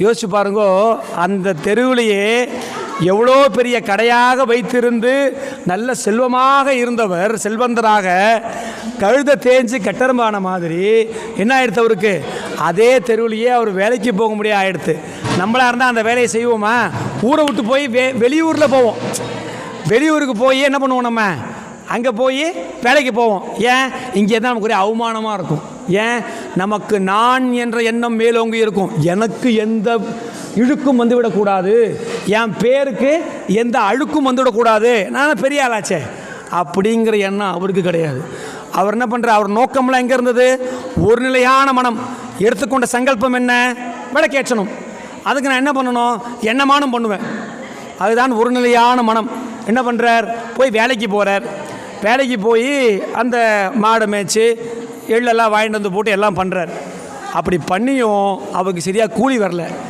யோசிச்சு பாருங்கோ, அந்த தெருவிலேயே எவ்வளோ பெரிய கடையாக வைத்திருந்து நல்ல செல்வமாக இருந்தவர், செல்வந்தராக கழுதை தேஞ்சு கட்டரம்பான மாதிரி என்ன ஆயிடுத்து அவருக்கு? அதே தெருவிலேயே அவர் வேலைக்கு போக முடியாது ஆயிடுத்து. நம்மளாக இருந்தால் அந்த வேலையை செய்வோமா? ஊரை விட்டு போய் வெளியூரில் போவோம். வெளியூருக்கு போய் என்ன பண்ணுவோம்? நம்ம அங்கே போய் வேலைக்கு போவோம். ஏன்? இங்கே தான் நமக்கு ஒரே அவமானமாக இருக்கும். ஏன்? நமக்கு நான் என்ற எண்ணம் மேலோங்கி இருக்கும். எனக்கு எந்த இழுக்கும் வந்துவிடக்கூடாது, என் பேருக்கு எந்த அழுக்கும் வந்துவிடக்கூடாது, நான் பெரிய ஆளாச்சே அப்படிங்கிற எண்ணம் அவருக்கு கிடையாது. அவர் என்ன பண்ணுறார்? அவர் நோக்கம்லாம் எங்கே இருந்தது? ஒரு நிலையான மனம். எடுத்துக்கொண்ட சங்கல்பம் என்ன? விளக்கேற்றணும். அதுக்கு நான் என்ன பண்ணணும்? எண்ணமானும் பண்ணுவேன். அதுதான் ஒரு நிலையான மனம். என்ன பண்ணுறார்? போய் வேலைக்கு போகிறார். வேலைக்கு போய் அந்த மாடை மேய்ச்சி எள்ளெல்லாம் வாங்கிட்டு வந்து போட்டு எல்லாம் பண்ணுறார். அப்படி பண்ணியும் அவருக்கு சரியாக கூலி வரல.